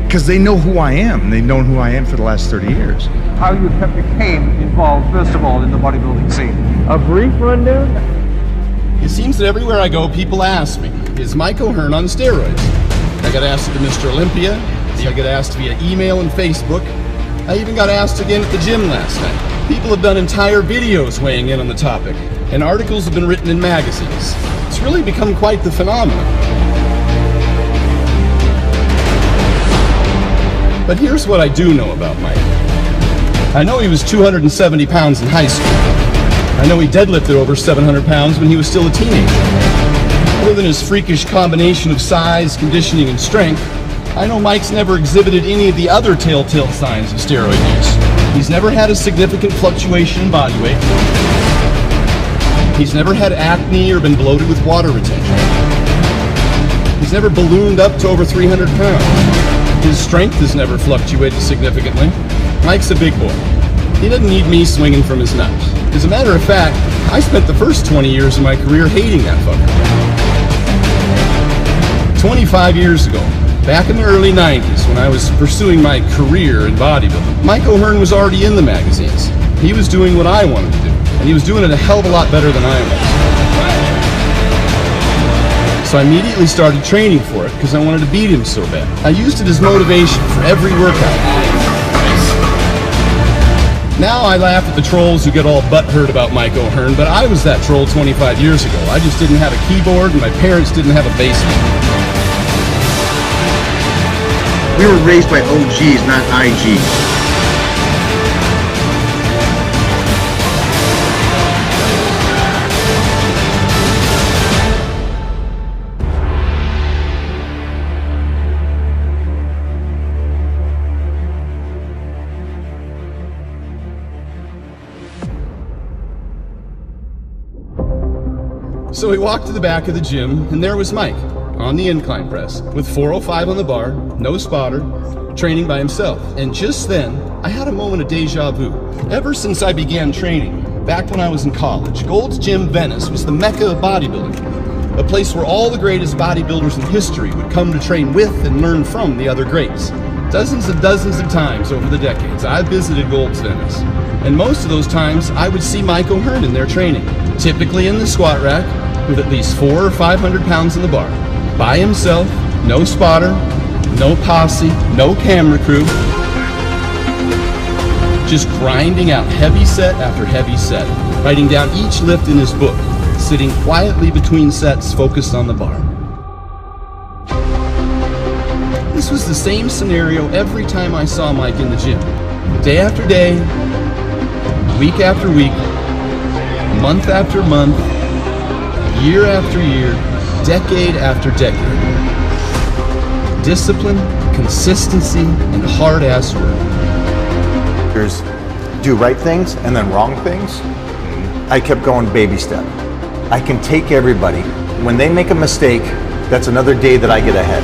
Because they know who I am, and they've known who I am for the last 30 years. How you became involved, first of all, in the bodybuilding scene. A brief rundown? It seems that everywhere I go, people ask me, is Mike O'Hearn on steroids? I got asked at the Mr. Olympia, I got asked via email and Facebook. I even got asked again at the gym last night. People have done entire videos weighing in on the topic, and articles have been written in magazines. It's really become quite the phenomenon. But here's what I do know about Mike. I know he was 270 pounds in high school. I know he deadlifted over 700 pounds when he was still a teenager. Other than his freakish combination of size, conditioning, and strength, I know Mike's never exhibited any of the other telltale signs of steroid use. He's never had a significant fluctuation in body weight. He's never had acne or been bloated with water retention. He's never ballooned up to over 300 pounds. His strength has never fluctuated significantly. Mike's a big boy. He doesn't need me swinging from his nuts. As a matter of fact, I spent the first 20 years of my career hating that fucker. 25 years ago, back in the early 90s, when I was pursuing my career in bodybuilding, Mike O'Hearn was already in the magazines. He was doing what I wanted to do, and he was doing it a hell of a lot better than I was. So I immediately started training for it because I wanted to beat him so bad. I used it as motivation for every workout. Now I laugh at the trolls who get all butthurt about Mike O'Hearn, but I was that troll 25 years ago. I just didn't have a keyboard and my parents didn't have a basement. We were raised by OGs, not IGs. So we walked to the back of the gym, and there was Mike, on the incline press, with 405 on the bar, no spotter, training by himself. And just then, I had a moment of deja vu. Ever since I began training, back when I was in college, Gold's Gym Venice was the mecca of bodybuilding, a place where all the greatest bodybuilders in history would come to train with and learn from the other greats. Dozens and dozens of times over the decades, I've visited Gold's Venice. And most of those times, I would see Mike O'Hearn in there training, typically in the squat rack, with at least 400 or 500 pounds in the bar. By himself, no spotter, no posse, no camera crew. Just grinding out heavy set after heavy set, writing down each lift in his book, sitting quietly between sets focused on the bar. This was the same scenario every time I saw Mike in the gym. Day after day, week after week, month after month, year after year, decade after decade. Discipline, consistency, and hard-ass work. There's do right things and then wrong things. I kept going baby step. I can take everybody. When they make a mistake, that's another day that I get ahead.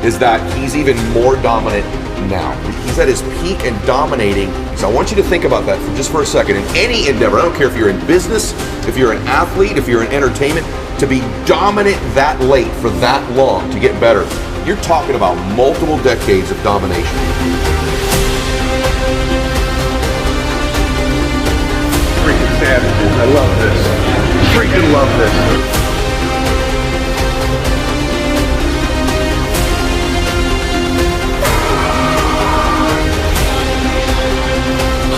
Is that he's even more dominant now. He's at his peak and dominating. So I want you to think about that for just for a second. In any endeavor, I don't care if you're in business, if you're an athlete, if you're in entertainment, to be dominant that late for that long to get better, you're talking about multiple decades of domination. Freaking savages. I love this. Freaking love this.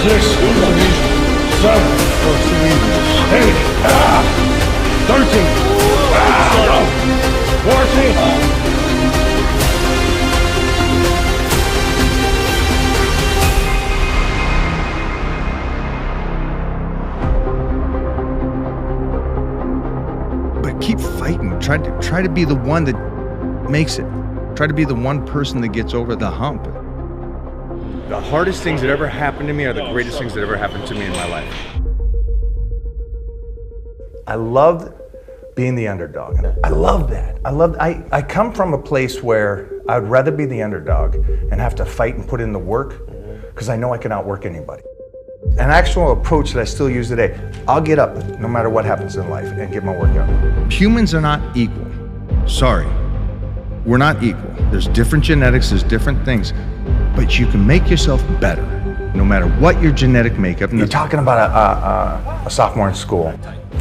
Six, 7, 8, 13, 14. But keep fighting. Try to be the one that makes it. Try to be the one person that gets over the hump. The hardest things that ever happened to me are the greatest things that ever happened to me in my life. I loved being the underdog. I love that. I come from a place where I'd rather be the underdog and have to fight and put in the work because I know I can outwork anybody. An actual approach that I still use today, I'll get up no matter what happens in life and get my workout. Humans are not equal. Sorry. We're not equal. There's different genetics, there's different things, but you can make yourself better no matter what your genetic makeup. You're talking about a sophomore in school.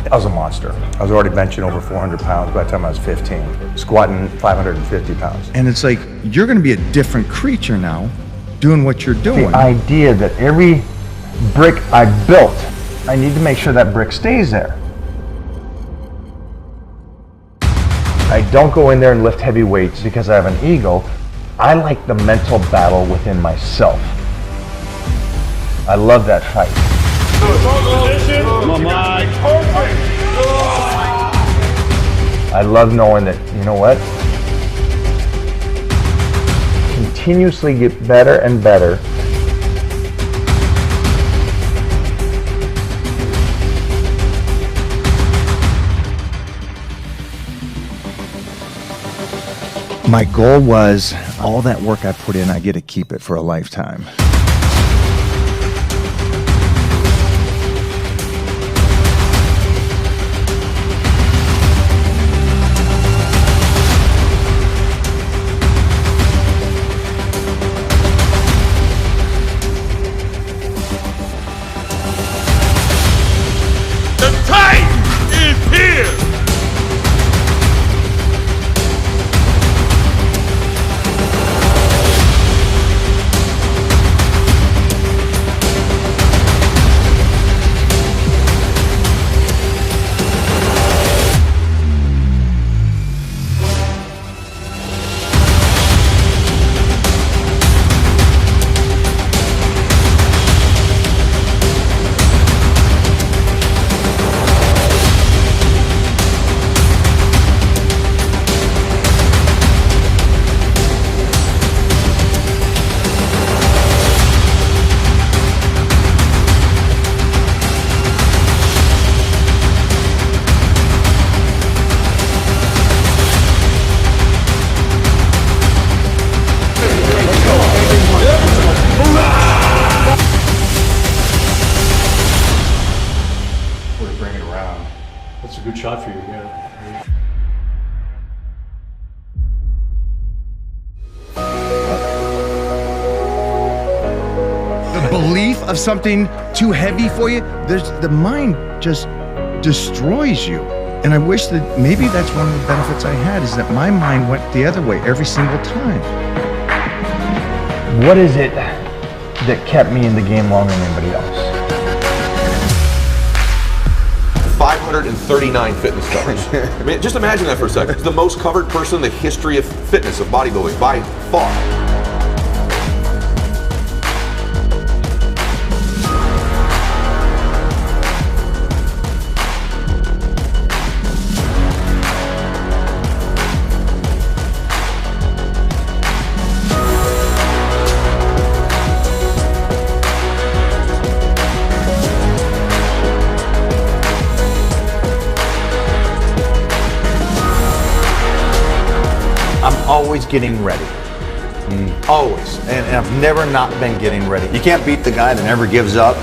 I was a monster. I was already benching over 400 pounds by the time I was 15, squatting 550 pounds. And it's like, you're gonna be a different creature now doing what you're doing. The idea that every brick I built, I need to make sure that brick stays there. I don't go in there and lift heavy weights because I have an ego. I like the mental battle within myself. I love that fight. I love knowing that, you know what? Continuously get better and better. My goal was, all that work I put in, I get to keep it for a lifetime. The Titan is here! That's a good shot for you, yeah. The belief of something too heavy for you, the mind just destroys you. And I wish that maybe that's one of the benefits I had, is that my mind went the other way every single time. What is it that kept me in the game longer than anybody else? 539 fitness covers. I mean, just imagine that for a second. He's the most covered person in the history of fitness, of bodybuilding, by far. I'm always getting ready. Always. And I've never not been getting ready. You can't beat the guy that never gives up.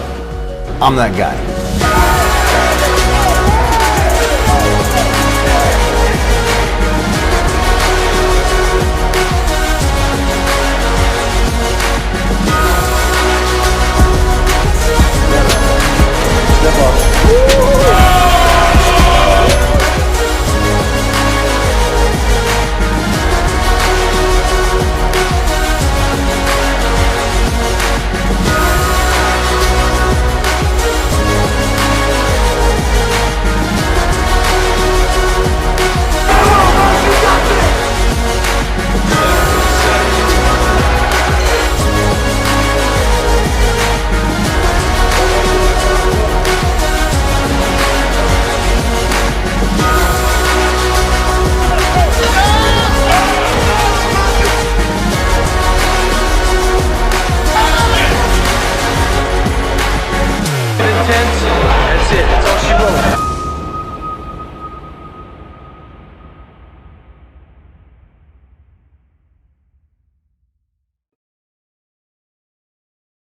I'm that guy.